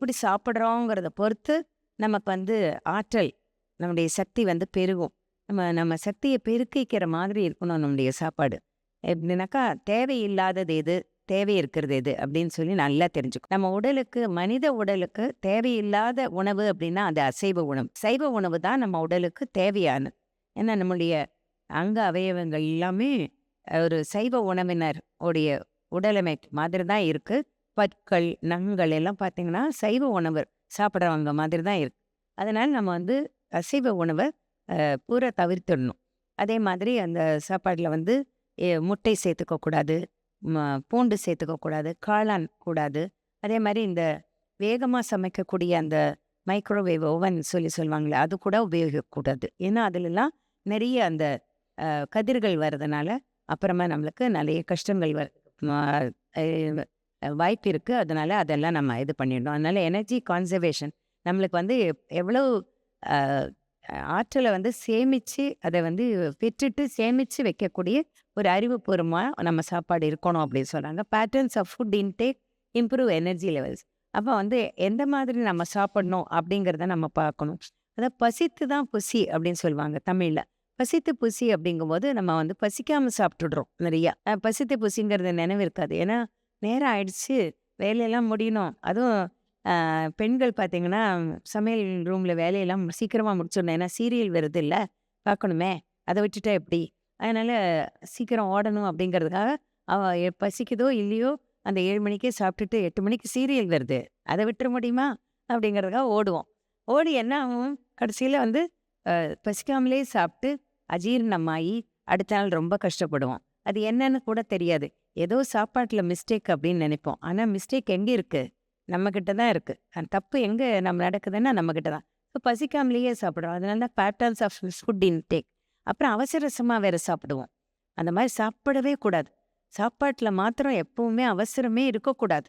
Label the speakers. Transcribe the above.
Speaker 1: எப்படி சாப்பிட்றோங்கிறத பொறுத்து நமக்கு ஆற்றல், நம்முடைய சக்தி பெருகும். நம்ம நம்ம சக்திய பெருக்கிக்கிற மாதிரி இருக்கணும் நம்முடைய சாப்பாடு. எப்படின்னாக்கா, தேவையில்லாதது எது? தேவை இருக்கிறது எது? அப்படின்னு சொல்லி நல்லா தெரிஞ்சுக்கணும். நம்ம உடலுக்கு மனித உடலுக்கு தேவையில்லாத உணவு அப்படின்னா, அது அசைவ உணவு. சைவ உணவு தான் நம்ம உடலுக்கு தேவையானது. ஏன்னா, நம்முடைய அங்க அவயவங்கள் எல்லாமே ஒரு சைவ உணவினர் உடைய உடலமைப்பு மாதிரி தான் இருக்கு. பற்கள், நகங்கள் எல்லாம் பார்த்தீங்கன்னா, சைவ உணவு சாப்பிடுறவங்க மாதிரி தான் இருக்கு. அதனால நம்ம அசைவ உணவ பூரா தவிர்த்துடணும். அதே மாதிரி அந்த சாப்பாட்ல முட்டை சேர்த்துக்க கூடாது. ம பூண்டு சேர்த்துக்க கூடாது. காளான் கூடாது. அதே மாரி இந்த வேகமா சமைக்கக்கூடிய அந்த மைக்ரோவேவ் ஓவன் சொல்லுவாங்கல்ல, அது கூட உபயோகிக்கக்கூடாது. ஏன்னா, அதுலலாம் நெறைய அந்த கதிர்கள் வரதுனால, அப்புறமா நம்மளுக்கு நெறைய கஷ்டங்கள் ம வாய்ப்பு இருக்கு. அதனால அதெல்லாம் நம்ம இது பண்ணிடணும். அதனால எனர்ஜி கன்சர்வேஷன் நம்மளுக்கு எவ்வளவு அ ஆற்றல சேமிச்சு, அத பெற்றுட்டு சேமிச்சு வைக்கக்கூடிய ஒரு அறிவுபூர்வமா நம்ம சாப்பாடு இருக்கணும் அப்படின்னு சொல்றாங்க. Patterns of food intake improve energy levels. அப்ப எந்த மாதிரி நம்ம சாப்பிடணும் அப்படிங்கிறத நம்ம பார்க்கணும். அதான் பசித்து தான் புசி அப்படின்னு சொல்லுவாங்க தமிழ்ல. பசித்து புசி அப்படிங்கும்போது நம்ம பசிக்காம சாப்பிட்டுடுறோம் நிறையா. பசித்து புசிங்கிறது நினைவு இருக்காது. ஏன்னா நேரம் ஆயிடுச்சு, வேலையெல்லாம் முடியணும். அதுவும் பெண்கள் பார்த்தீங்கன்னா, சமையல் ரூம்ல வேலையெல்லாம் சீக்கிரமா முடிச்சிடணும். ஏன்னா சீரியல் வருதுல்ல, பார்க்கணுமே. அத விட்டுட்டா எப்படி? அதனால சீக்கிரம் ஓடணும் அப்படிங்கிறதுக்காக, அவ பசிக்குதோ இல்லையோ, அந்த 7 மணிக்கே சாப்பிட்டுட்டு 8 மணிக்கு சீரியல் வருது. அத விட்டுற முடியுமா? அப்படிங்கிறதுக்காக ஓடுவோம். ஓடி என்ன ஆகும்? கடைசியில பசிக்காமலே சாப்பிட்டு அஜீரணமாயி, அடுத்த நாள் ரொம்ப கஷ்டப்படுவோம். அது என்னன்னு கூட தெரியாது. ஏதோ சாப்பாட்டுல மிஸ்டேக் அப்படின்னு நெனைப்போம். ஆனா மிஸ்டேக் எங்க இருக்கு? நம்மகிட்ட தான் இருக்கு. தப்பு எங்க நம்ம நடக்குதுன்னா நம்மகிட்ட தான். பசிக்காமலேயே சாப்பிடுறோம். அதனால தான் பேட்டர்ன்ஸ் ஆஃப் ஃபுட் இன்டேக். அப்புறம் அவசர அவசரமா வேற சாப்பிடுவோம். அந்த மாரி சாப்பிடவே கூடாது. சாப்பாட்டுல மாத்திரம் எப்பவுமே அவசரமே இருக்கக்கூடாது.